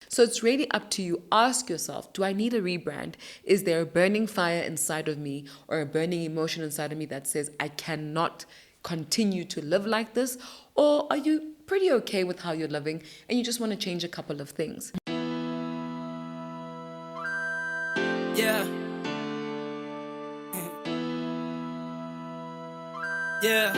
So it's really up to you. Ask yourself, do I need a rebrand? Is there a burning fire inside of me or a burning emotion inside of me that says I cannot continue to live like this? Or are you pretty okay with how you're living and you just want to change a couple of things? Yeah. Yeah.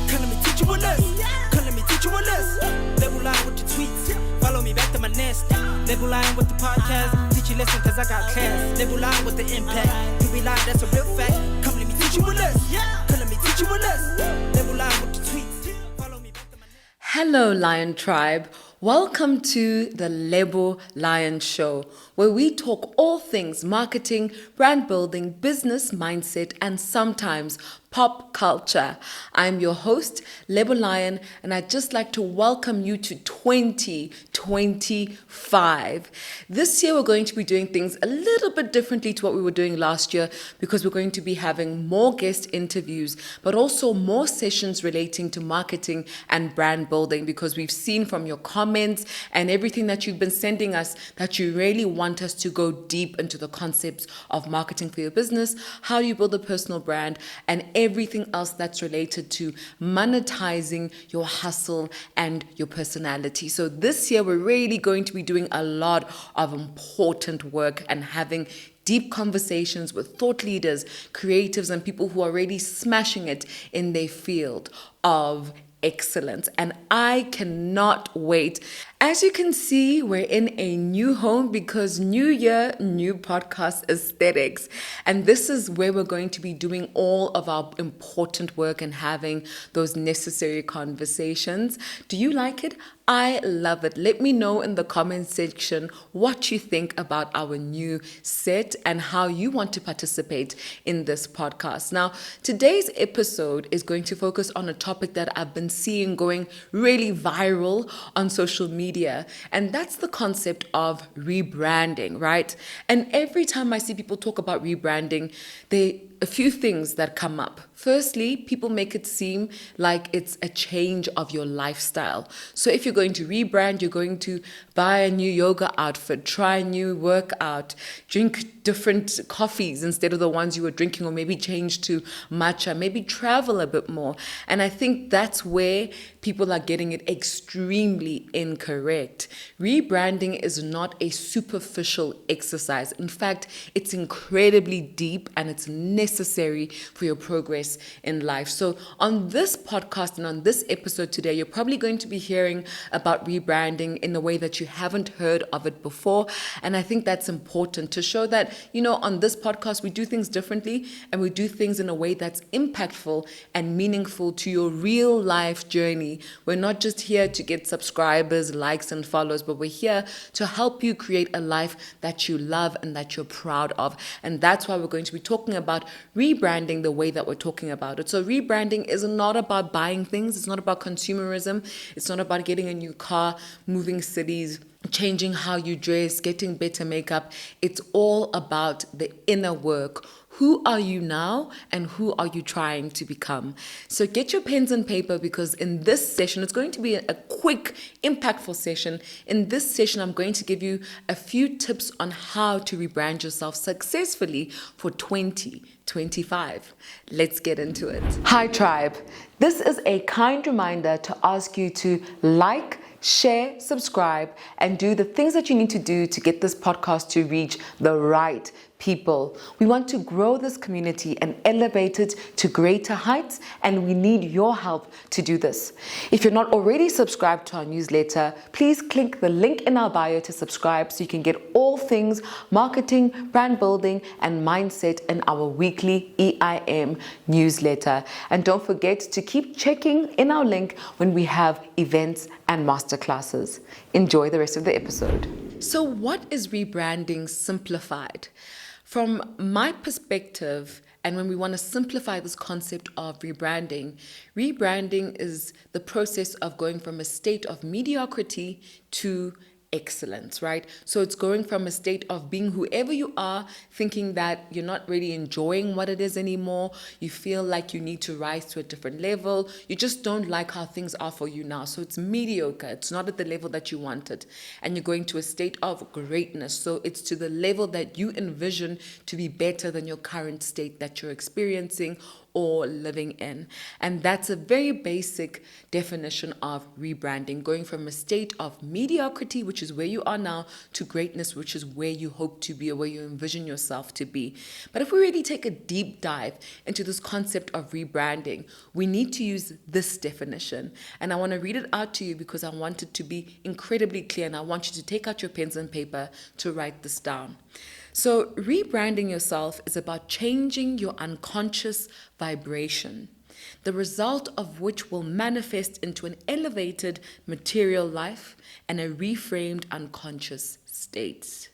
Come let me teach you a lesson. Come let me teach you a lesson. Lebo Lion with the tweets. Follow me back to my nest. Lebo Lion with the podcast. Teach you lesson cause I got class. Lebo Lion with the impact. You be lying, that's a real fact. Come let me teach you a lesson. Come let me teach you a lesson. Lebo Lion with the tweets. Follow me back to my nest. Hello, Lion Tribe. Welcome to the Lebo Lion Show, where we talk all things marketing, brand building, business mindset, and sometimes pop culture. I'm your host, Lebo Lion, and I'd just like to welcome you to 2025. This year, we're going to be doing things a little bit differently to what we were doing last year because we're going to be having more guest interviews, but also more sessions relating to marketing and brand building because we've seen from your comments and everything that you've been sending us that you really want us to go deep into the concepts of marketing for your business, how you build a personal brand, and everything else that's related to monetizing your hustle and your personality. So this year, we're really going to be doing a lot of important work and having deep conversations with thought leaders, creatives, and people who are really smashing it in their field of excellence. And I cannot wait. As you can see, we're in a new home because new year, new podcast aesthetics. And this is where we're going to be doing all of our important work and having those necessary conversations. Do you like it? I love it. Let me know in the comment section what you think about our new set and how you want to participate in this podcast. Now, today's episode is going to focus on a topic that I've been seeing going really viral on social media, and that's the concept of rebranding, right? And every time I see people talk about rebranding, a few things that come up. Firstly, people make it seem like it's a change of your lifestyle. So if you're going to rebrand, you're going to buy a new yoga outfit, try a new workout, drink different coffees instead of the ones you were drinking, or maybe change to matcha, maybe travel a bit more. And I think that's where people are getting it extremely incorrect. Rebranding is not a superficial exercise. In fact, it's incredibly deep and it's necessary for your progress in life. So on this podcast and on this episode today, you're probably going to be hearing about rebranding in a way that you haven't heard of it before. And I think that's important to show that, on this podcast, we do things differently and we do things in a way that's impactful and meaningful to your real life journey. We're not just here to get subscribers, likes, and follows, but we're here to help you create a life that you love and that you're proud of. And that's why we're going to be talking about rebranding the way that we're talking about it. So rebranding is not about buying things. It's not about consumerism. It's not about getting a new car, moving cities, changing how you dress, getting better makeup. It's all about the inner work. Who are you now and who are you trying to become? So get your pens and paper because in this session, it's going to be a quick, impactful session. In this session, I'm going to give you a few tips on how to rebrand yourself successfully for 2025. Let's get into it. Hi, Tribe. This is a kind reminder to ask you to like, share, subscribe, and do the things that you need to do to get this podcast to reach the right people. We want to grow this community and elevate it to greater heights, and we need your help to do this. If you're not already subscribed to our newsletter, please click the link in our bio to subscribe so you can get all things marketing, brand building, and mindset in our weekly EIM newsletter. And don't forget to keep checking in our link when we have events and masterclasses. Enjoy the rest of the episode. So what is rebranding simplified? From my perspective, and when we want to simplify this concept of rebranding, rebranding is the process of going from a state of mediocrity to excellence, right? So it's going from a state of being whoever you are, thinking that you're not really enjoying what it is anymore. You feel like you need to rise to a different level. You just don't like how things are for you now. So it's mediocre. It's not at the level that you wanted. And you're going to a state of greatness. So it's to the level that you envision to be better than your current state that you're experiencing or living in. And that's a very basic definition of rebranding, going from a state of mediocrity, which is where you are now, to greatness, which is where you hope to be or where you envision yourself to be. But if we really take a deep dive into this concept of rebranding, we need to use this definition. And I want to read it out to you because I want it to be incredibly clear, and I want you to take out your pens and paper to write this down. So, rebranding yourself is about changing your unconscious vibration, the result of which will manifest into an elevated material life and a reframed unconscious state.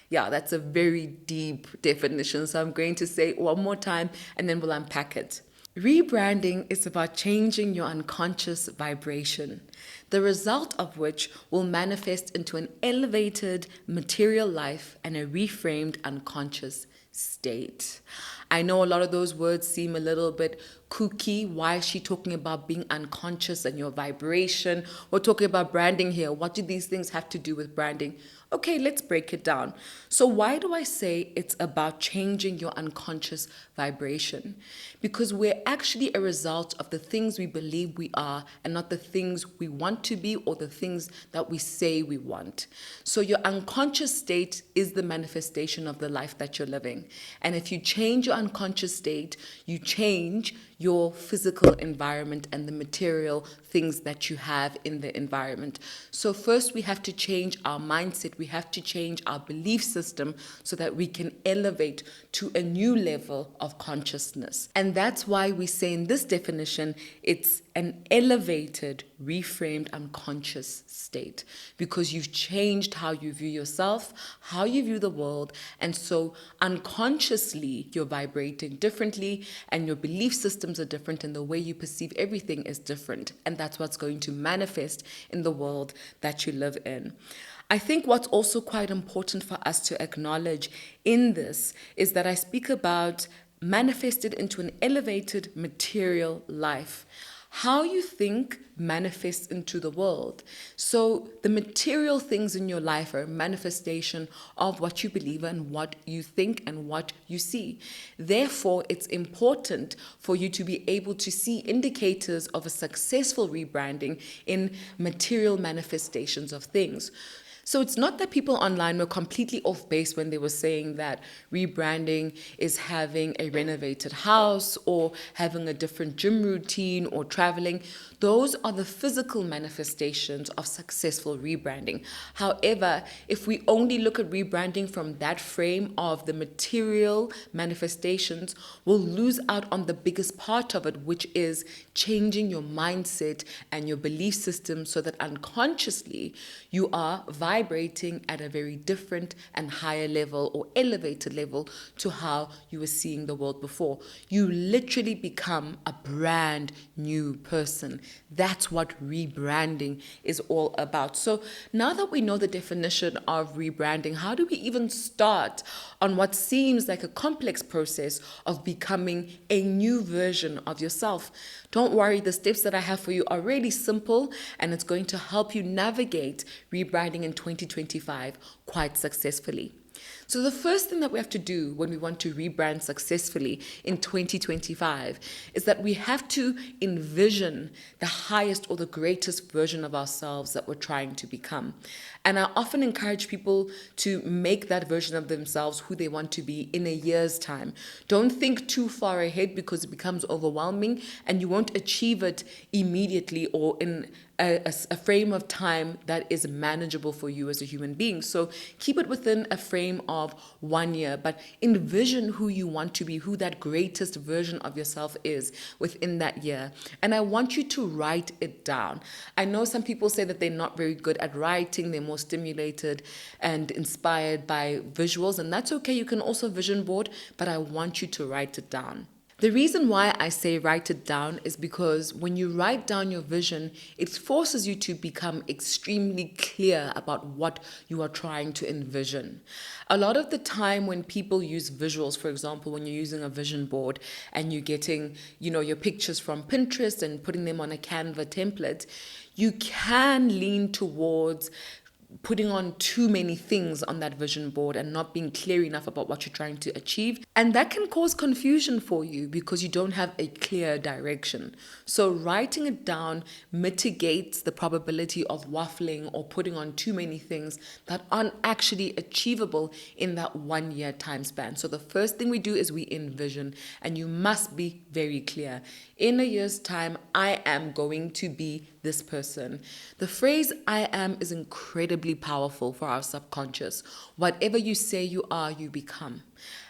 Yeah, that's a very deep definition. So I'm going to say it one more time and then we'll unpack it. Rebranding is about changing your unconscious vibration, the result of which will manifest into an elevated material life and a reframed unconscious state. I know a lot of those words seem a little bit kooky. Why is she talking about being unconscious and your vibration? We're talking about branding here. What do these things have to do with branding? Okay, let's break it down. So why do I say it's about changing your unconscious vibration? Because we're actually a result of the things we believe we are and not the things we want to be or the things that we say we want. So your unconscious state is the manifestation of the life that you're living. And if you change your unconscious state, you change your physical environment and the material things that you have in the environment. So first we have to change our mindset. We have to change our belief system so that we can elevate to a new level of consciousness. And that's why we say in this definition, it's an elevated, reframed unconscious state, because you've changed how you view yourself, how you view the world, and so unconsciously you're vibrating differently and your belief systems are different and the way you perceive everything is different, and that's what's going to manifest in the world that you live in. I think what's also quite important for us to acknowledge in this is that I speak about manifested into an elevated material life. How you think manifests into the world. So the material things in your life are a manifestation of what you believe and what you think and what you see. Therefore, it's important for you to be able to see indicators of a successful rebranding in material manifestations of things. So it's not that people online were completely off base when they were saying that rebranding is having a renovated house or having a different gym routine or traveling. Those are the physical manifestations of successful rebranding. However, if we only look at rebranding from that frame of the material manifestations, we'll lose out on the biggest part of it, which is changing your mindset and your belief system so that unconsciously you are vibrating at a very different and higher level or elevated level to how you were seeing the world before. You literally become a brand new person. That's what rebranding is all about. So now that we know the definition of rebranding, how do we even start on what seems like a complex process of becoming a new version of yourself? Don't worry, the steps that I have for you are really simple, and it's going to help you navigate rebranding in 2025 quite successfully. So the first thing that we have to do when we want to rebrand successfully in 2025 is that we have to envision the highest or the greatest version of ourselves that we're trying to become. And I often encourage people to make that version of themselves who they want to be in a year's time. Don't think too far ahead because it becomes overwhelming and you won't achieve it immediately or in a frame of time that is manageable for you as a human being. So keep it within a frame of 1 year, but envision who you want to be, who that greatest version of yourself is within that year. And I want you to write it down. I know some people say that they're not very good at writing, they're more stimulated and inspired by visuals, and that's okay. You can also vision board, but I want you to write it down. The reason why I say write it down is because when you write down your vision, it forces you to become extremely clear about what you are trying to envision. A lot of the time when people use visuals, for example, when you're using a vision board and you're getting, your pictures from Pinterest and putting them on a Canva template, you can lean towards putting on too many things on that vision board and not being clear enough about what you're trying to achieve. And that can cause confusion for you because you don't have a clear direction. So writing it down mitigates the probability of waffling or putting on too many things that aren't actually achievable in that 1 year time span. So the first thing we do is we envision, and you must be very clear. In a year's time, I am going to be this person. The phrase I am is incredibly powerful for our subconscious. Whatever you say you are, you become.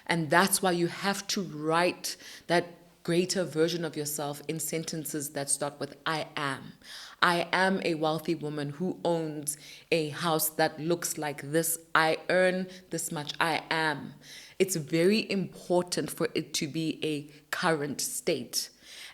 And that's why you have to write that greater version of yourself in sentences that start with I am. I am a wealthy woman who owns a house that looks like this. I earn this much. I am. It's very important for it to be a current state.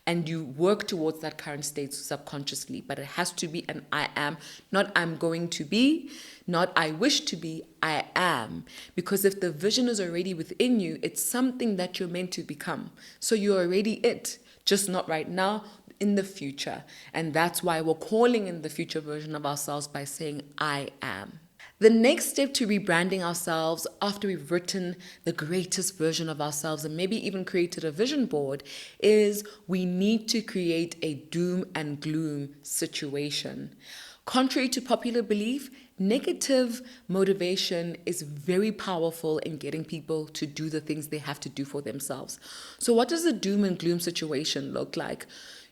And you work towards that current state subconsciously, but it has to be an I am, not I'm going to be, not I wish to be, I am. Because if the vision is already within you, it's something that you're meant to become. So you're already it, just not right now, in the future. And that's why we're calling in the future version of ourselves by saying I am. The next step to rebranding ourselves after we've written the greatest version of ourselves and maybe even created a vision board is we need to create a doom and gloom situation. Contrary to popular belief, negative motivation is very powerful in getting people to do the things they have to do for themselves. So what does a doom and gloom situation look like?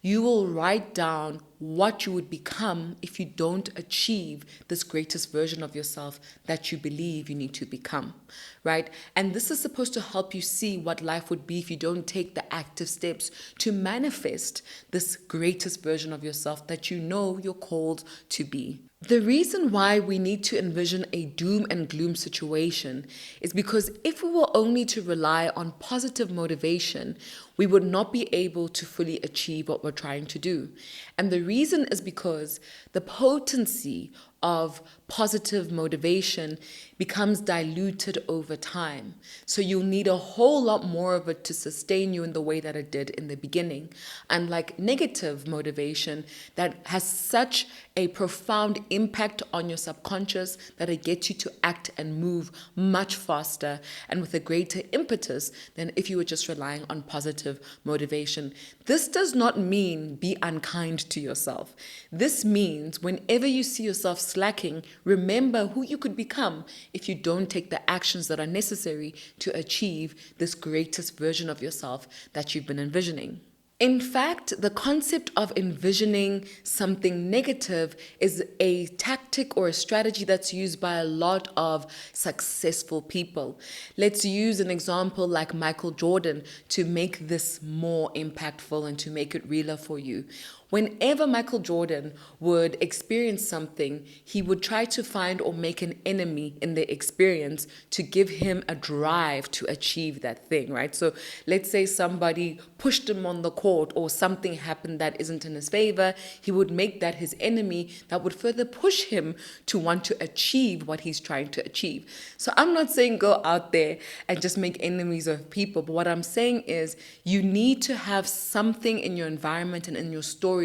You will write down what you would become if you don't achieve this greatest version of yourself that you believe you need to become, right? And this is supposed to help you see what life would be if you don't take the active steps to manifest this greatest version of yourself that you know you're called to be. The reason why we need to envision a doom and gloom situation is because if we were only to rely on positive motivation, we would not be able to fully achieve what we're trying to do. And the reason is because the potency of positive motivation becomes diluted over time. So you'll need a whole lot more of it to sustain you in the way that it did in the beginning. Unlike negative motivation that has such a profound impact on your subconscious that it gets you to act and move much faster and with a greater impetus than if you were just relying on positive motivation. This does not mean be unkind to yourself. This means whenever you see yourself slacking, remember who you could become if you don't take the actions that are necessary to achieve this greatest version of yourself that you've been envisioning. In fact, the concept of envisioning something negative is a tactic or a strategy that's used by a lot of successful people. Let's use an example like Michael Jordan to make this more impactful and to make it realer for you. Whenever Michael Jordan would experience something, he would try to find or make an enemy in the experience to give him a drive to achieve that thing, right? So let's say somebody pushed him on the court or something happened that isn't in his favor, he would make that his enemy that would further push him to want to achieve what he's trying to achieve. So I'm not saying go out there and just make enemies of people, but what I'm saying is you need to have something in your environment and in your story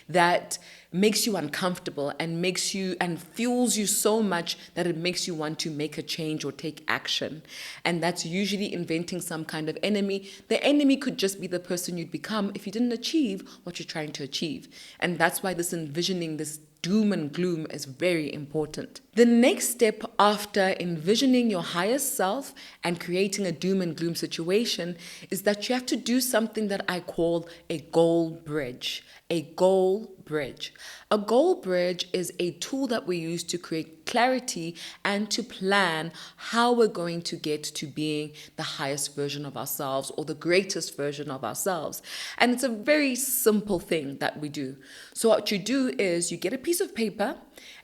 that makes you uncomfortable and makes you and fuels you so much that it makes you want to make a change or take action. And that's usually inventing some kind of enemy. The enemy could just be the person you'd become if you didn't achieve what you're trying to achieve. And that's why this envisioning, this doom and gloom is very important. The next step after envisioning your higher self and creating a doom and gloom situation is that you have to do something that I call a goal bridge. A goal bridge. A goal bridge is a tool that we use to create clarity and to plan how we're going to get to being the highest version of ourselves or the greatest version of ourselves. And it's a very simple thing that we do. So what you do is you get a piece of paper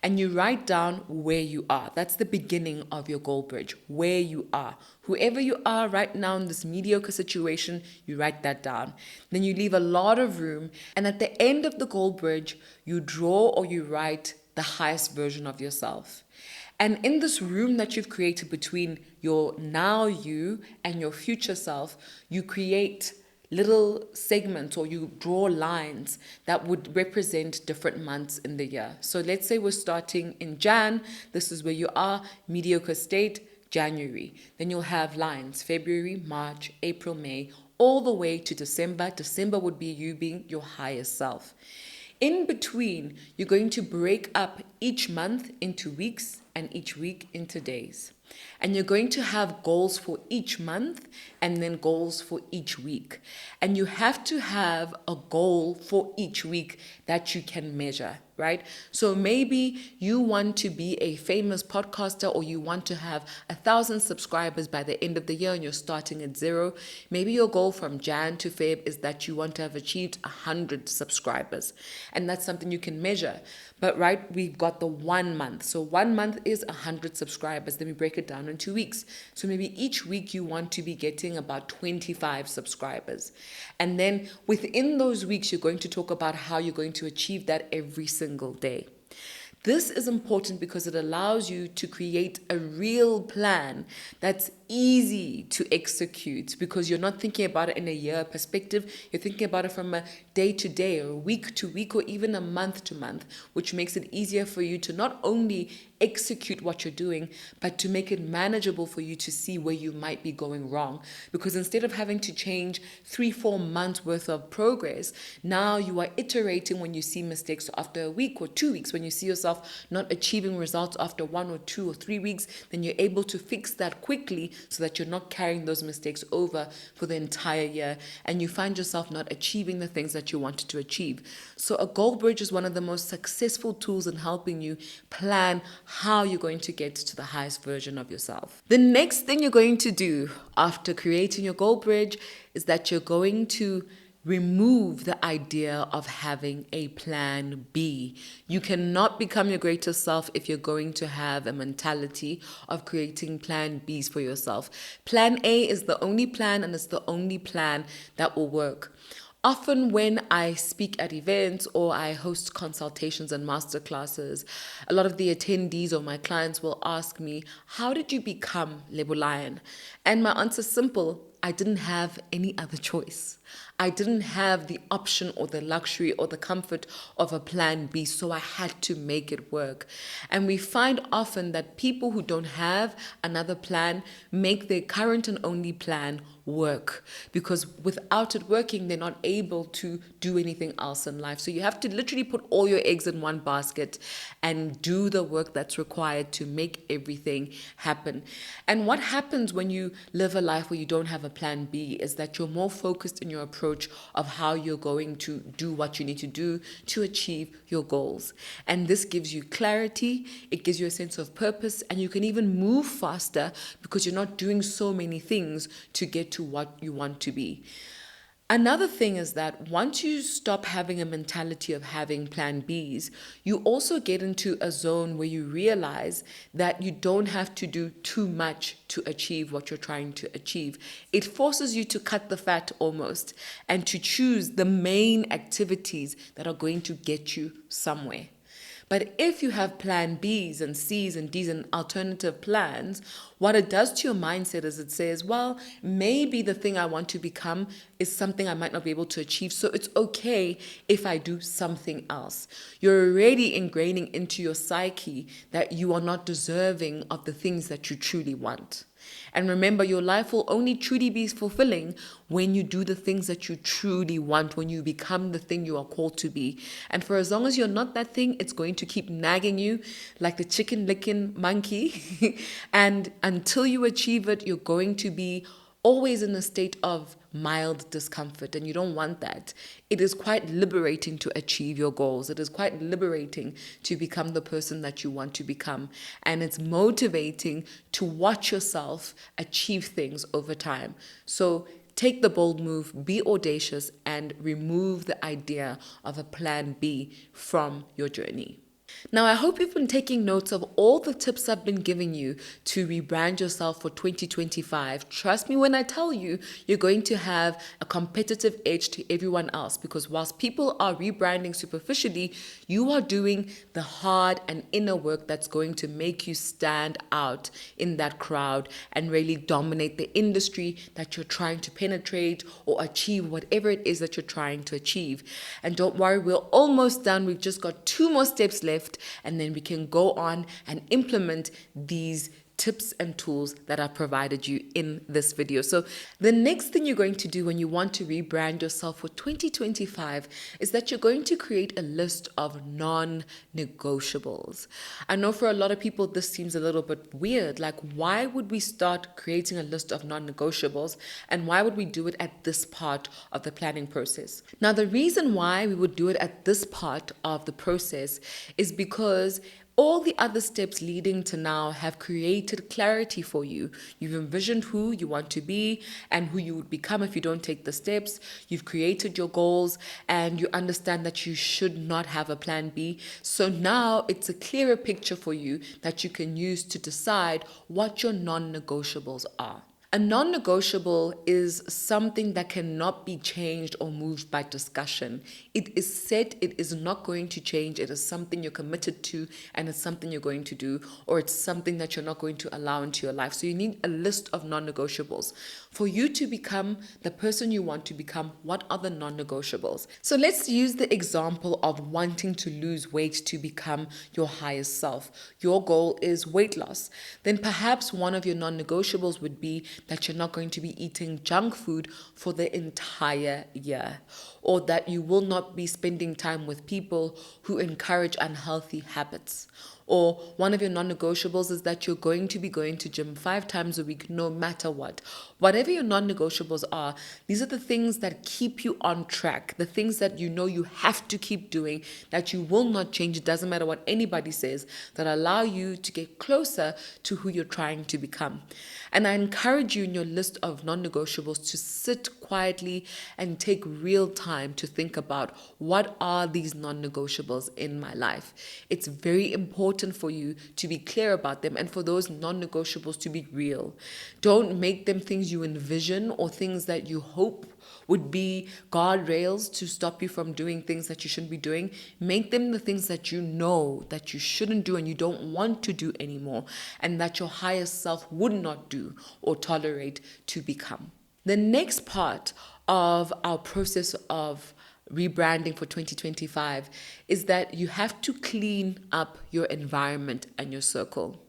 and you write down where you are. That's the beginning of your goal bridge, where you are. Whoever you are right now in this mediocre situation, you write that down. Then you leave a lot of room, and at the end of the goal bridge, you draw or you write the highest version of yourself. And in this room that you've created between your now you and your future self, you create little segments or you draw lines that would represent different months in the year. So let's say we're starting in Jan. This is where you are, mediocre state, January. Then you'll have lines, February, March, April, May, all the way to December. December would be you being your highest self. In between, you're going to break up each month into weeks and each week into days. And you're going to have goals for each month and then goals for each week. And you have to have a goal for each week that you can measure, right? So maybe you want to be a famous podcaster, or you want to have 1,000 subscribers by the end of the year and you're starting at 0. Maybe your goal from Jan to Feb is that you want to have achieved 100 subscribers. And that's something you can measure. But right, we've got the 1 month. So 1 month is 100 subscribers. Then we break it down in 2 weeks. So maybe each week you want to be getting about 25 subscribers. And then within those weeks, you're going to talk about how you're going to achieve that every single day. This is important because it allows you to create a real plan that's easy to execute, because you're not thinking about it in a year perspective. You're thinking about it from a day to day or week to week or even a month to month, which makes it easier for you to not only execute what you're doing, but to make it manageable for you to see where you might be going wrong. Because instead of having to change 3-4 months worth of progress, now you are iterating when you see mistakes after a week or 2 weeks. When you see yourself not achieving results after 1 or 2 or 3 weeks, then you're able to fix that quickly so that you're not carrying those mistakes over for the entire year and you find yourself not achieving the things that you wanted to achieve. So a goal bridge is one of the most successful tools in helping you plan how you're going to get to the highest version of yourself. The next thing you're going to do after creating your goal bridge is that you're going to remove the idea of having a plan B. You cannot become your greatest self if you're going to have a mentality of creating plan Bs for yourself. Plan A is the only plan, and it's the only plan that will work. Often when I speak at events or I host consultations and masterclasses, a lot of the attendees or my clients will ask me, how did you become Lebo Lion? And my answer is simple. I didn't have any other choice. I didn't have the option or the luxury or the comfort of a plan B, so I had to make it work. And we find often that people who don't have another plan make their current and only plan work, because without it working, they're not able to do anything else in life. So you have to literally put all your eggs in one basket and do the work that's required to make everything happen. And what happens when you live a life where you don't have a plan B is that you're more focused in your approach of how you're going to do what you need to do to achieve your goals. And this gives you clarity, it gives you a sense of purpose, and you can even move faster because you're not doing so many things to get to what you want to be. Another thing is that once you stop having a mentality of having plan Bs, you also get into a zone where you realize that you don't have to do too much to achieve what you're trying to achieve. It forces you to cut the fat almost and to choose the main activities that are going to get you somewhere. But if you have plan Bs and Cs and Ds and alternative plans, what it does to your mindset is it says, well, maybe the thing I want to become is something I might not be able to achieve, so it's okay if I do something else. You're already ingraining into your psyche that you are not deserving of the things that you truly want. And remember, your life will only truly be fulfilling when you do the things that you truly want, when you become the thing you are called to be. And for as long as you're not that thing, it's going to keep nagging you like the chicken licking monkey. And until you achieve it, you're going to be always in a state of mild discomfort, and you don't want that. It is quite liberating to achieve your goals. It is quite liberating to become the person that you want to become. And it's motivating to watch yourself achieve things over time. So take the bold move, be audacious, and remove the idea of a plan B from your journey. Now, I hope you've been taking notes of all the tips I've been giving you to rebrand yourself for 2025. Trust me when I tell you, you're going to have a competitive edge to everyone else, because whilst people are rebranding superficially, you are doing the hard and inner work that's going to make you stand out in that crowd and really dominate the industry that you're trying to penetrate or achieve whatever it is that you're trying to achieve. And don't worry, we're almost done. We've just got 2 more steps left, and then we can go on and implement these tips and tools that I've provided you in this video. So the next thing you're going to do when you want to rebrand yourself for 2025 is that you're going to create a list of non-negotiables. I know for a lot of people this seems a little bit weird. Like, why would we start creating a list of non-negotiables, and why would we do it at this part of the planning process? Now, the reason why we would do it at this part of the process is because all the other steps leading to now have created clarity for you. You've envisioned who you want to be and who you would become if you don't take the steps. You've created your goals, and you understand that you should not have a plan B. So now it's a clearer picture for you that you can use to decide what your non-negotiables are. A non-negotiable is something that cannot be changed or moved by discussion. It is set, it is not going to change, it is something you're committed to, and it's something you're going to do, or it's something that you're not going to allow into your life. So you need a list of non-negotiables. For you to become the person you want to become, what are the non-negotiables? So let's use the example of wanting to lose weight to become your highest self. Your goal is weight loss. Then perhaps one of your non-negotiables would be that you're not going to be eating junk food for the entire year, or that you will not be spending time with people who encourage unhealthy habits. Or one of your non-negotiables is that you're going to be going to gym 5 times a week, no matter what. Whatever your non-negotiables are, these are the things that keep you on track, the things that you know you have to keep doing, that you will not change. It doesn't matter what anybody says, that allow you to get closer to who you're trying to become. And I encourage you in your list of non-negotiables to sit quietly and take real time to think about, what are these non-negotiables in my life? It's very important for you to be clear about them, and for those non-negotiables to be real. Don't make them things you envision or things that you hope would be guardrails to stop you from doing things that you shouldn't be doing. Make them the things that you know that you shouldn't do and you don't want to do anymore, and that your higher self would not do or tolerate to become. The next part of our process of rebranding for 2025 is that you have to clean up your environment and your circle.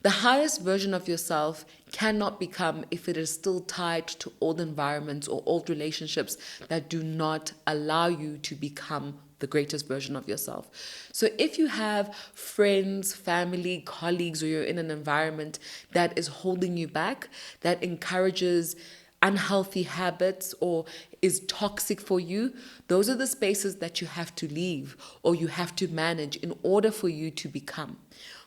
The highest version of yourself cannot become if it is still tied to old environments or old relationships that do not allow you to become the greatest version of yourself. So if you have friends, family, colleagues, or you're in an environment that is holding you back, that encourages unhealthy habits or is toxic for you, those are the spaces that you have to leave or you have to manage in order for you to become.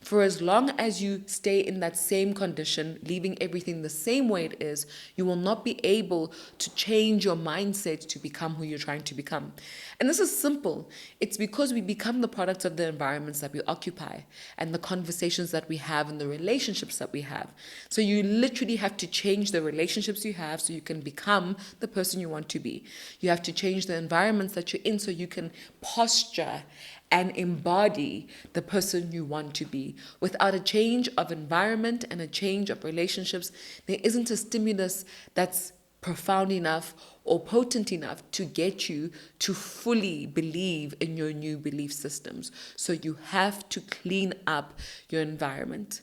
For as long as you stay in that same condition, leaving everything the same way it is, you will not be able to change your mindset to become who you're trying to become. And this is simple. It's because we become the products of the environments that we occupy and the conversations that we have and the relationships that we have. So you literally have to change the relationships you have so you can become the person you want to be. You have to change the environments that you're in so you can posture and embody the person you want to be. Without a change of environment and a change of relationships, there isn't a stimulus that's profound enough or potent enough to get you to fully believe in your new belief systems. So you have to clean up your environment.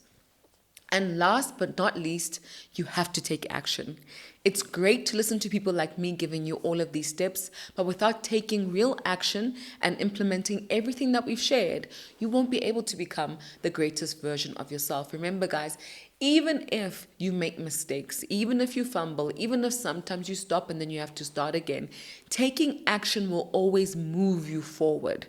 And last but not least, you have to take action. It's great to listen to people like me giving you all of these steps, but without taking real action and implementing everything that we've shared, you won't be able to become the greatest version of yourself. Remember, guys, even if you make mistakes, even if you fumble, even if sometimes you stop and then you have to start again, taking action will always move you forward.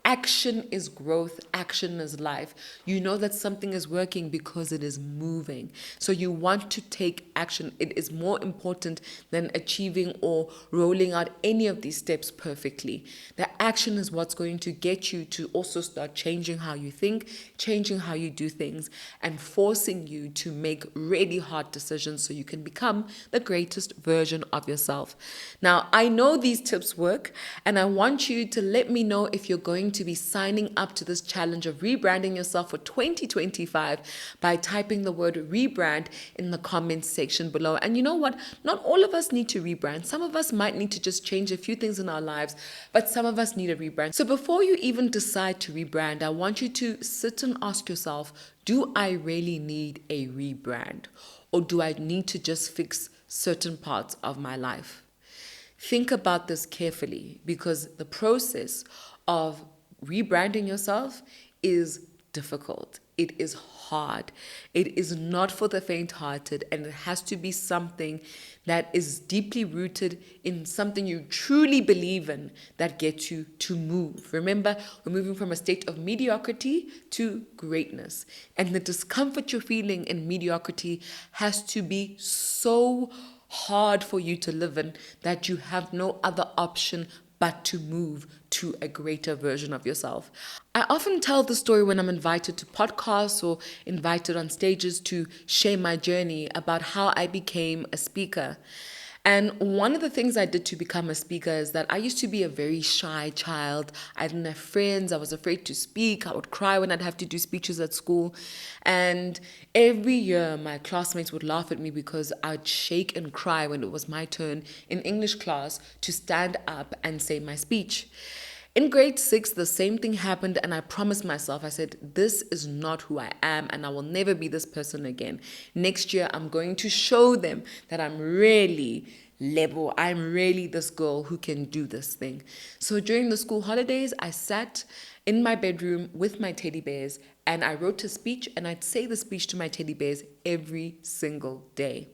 Action is growth. Action is life. You know that something is working because it is moving. So you want to take action. It is more important than achieving or rolling out any of these steps perfectly. The action is what's going to get you to also start changing how you think, changing how you do things, and forcing you to make really hard decisions so you can become the greatest version of yourself. Now, I know these tips work, and I want you to let me know if you're going to be signing up to this challenge of rebranding yourself for 2025 by typing the word rebrand in the comments section below. And you know what? Not all of us need to rebrand. Some of us might need to just change a few things in our lives, but some of us need a rebrand. So before you even decide to rebrand, I want you to sit and ask yourself, do I really need a rebrand? Or do I need to just fix certain parts of my life? Think about this carefully, because the process of rebranding yourself is difficult. It is hard. It is not for the faint-hearted, and it has to be something that is deeply rooted in something you truly believe in that gets you to move. Remember, we're moving from a state of mediocrity to greatness, and the discomfort you're feeling in mediocrity has to be so hard for you to live in that you have no other option but to move to a greater version of yourself. I often tell the story when I'm invited to podcasts or invited on stages to share my journey about how I became a speaker. And one of the things I did to become a speaker is that I used to be a very shy child. I didn't have friends. I was afraid to speak. I would cry when I'd have to do speeches at school. And every year, my classmates would laugh at me because I'd shake and cry when it was my turn in English class to stand up and say my speech. In grade 6, the same thing happened, and I promised myself, I said, this is not who I am, and I will never be this person again. Next year, I'm going to show them that I'm really Lebo. I'm really this girl who can do this thing. So during the school holidays, I sat in my bedroom with my teddy bears, and I wrote a speech, and I'd say the speech to my teddy bears every single day.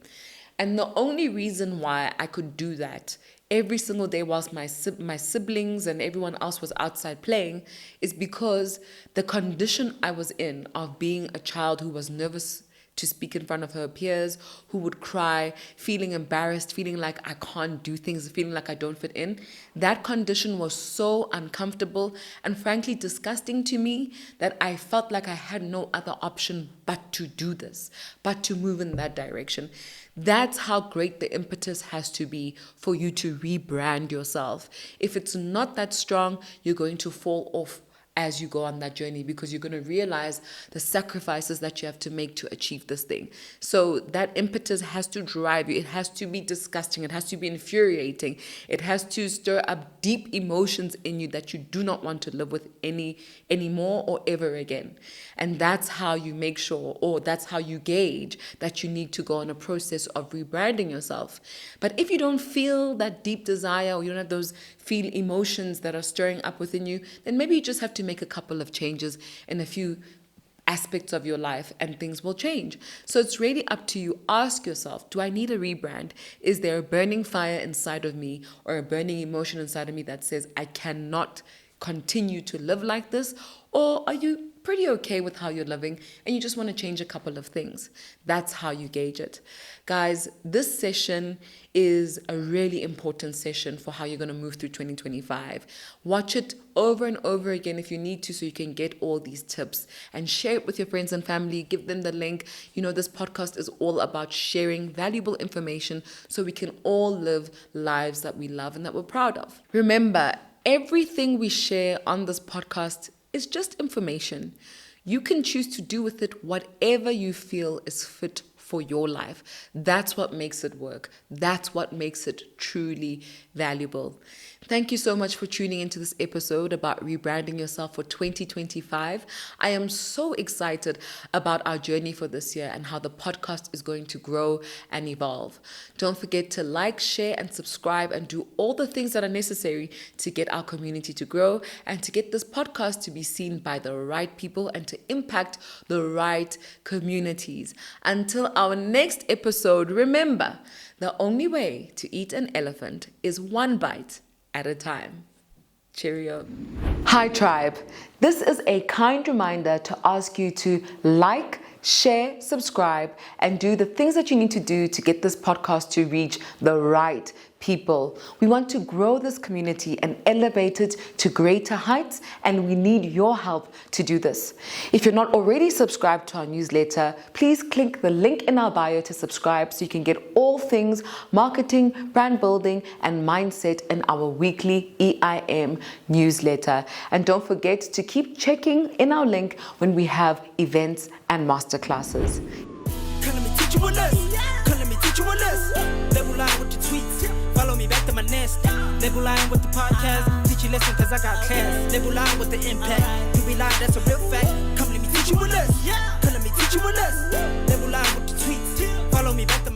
And the only reason why I could do that every single day whilst my siblings and everyone else was outside playing is because the condition I was in of being a child who was nervous to speak in front of her peers, who would cry, feeling embarrassed, feeling like I can't do things, feeling like I don't fit in. That condition was so uncomfortable and frankly disgusting to me that I felt like I had no other option but to do this, but to move in that direction. That's how great the impetus has to be for you to rebrand yourself. If it's not that strong, you're going to fall off as you go on that journey, because you're going to realize the sacrifices that you have to make to achieve this thing. So that impetus has to drive you. It has to be disgusting. It has to be infuriating. It has to stir up deep emotions in you that you do not want to live with anymore or ever again. And that's how you make sure, or that's how you gauge that you need to go on a process of rebranding yourself. But if you don't feel that deep desire, or you don't have those feel emotions that are stirring up within you, then maybe you just have to make a couple of changes in a few aspects of your life and things will change. So it's really up to you. Ask yourself, do I need a rebrand? Is there a burning fire inside of me or a burning emotion inside of me that says I cannot continue to live like this? Or are you pretty okay with how you're living and you just want to change a couple of things? That's how you gauge it. Guys, this session is a really important session for how you're going to move through 2025. Watch it over and over again if you need to, so you can get all these tips, and share it with your friends and family. Give them the link. You know, this podcast is all about sharing valuable information so we can all live lives that we love and that we're proud of. Remember, everything we share on this podcast is just information. You can choose to do with it whatever you feel is fit for your life. That's what makes it work. That's what makes it truly valuable. Thank you so much for tuning into this episode about rebranding yourself for 2025. I am so excited about our journey for this year and how the podcast is going to grow and evolve. Don't forget to like, share, and subscribe, and do all the things that are necessary to get our community to grow and to get this podcast to be seen by the right people and to impact the right communities. Until our next episode, remember, the only way to eat an elephant is one bite at a time. Cheerio. Hi, tribe. This is a kind reminder to ask you to like, share, subscribe, and do the things that you need to do to get this podcast to reach the right people. We want to grow this community and elevate it to greater heights, and we need your help to do this. If you're not already subscribed to our newsletter, please click the link in our bio to subscribe so you can get all things marketing, brand building, and mindset in our weekly EIM newsletter. And don't forget to keep checking in our link when we have events and masterclasses. Come let me teach you a lesson. Come let me teach you a lesson. Lebo Lion with the tweets. Follow me back to my nest. Lebo Lion with the podcast. Teach you a lesson cause I got class. Lebo Lion with the impact. You be lying, that's a real fact. Come let me teach you a lesson. Come let me teach you a lesson. Lebo Lion with the tweets. Follow me back to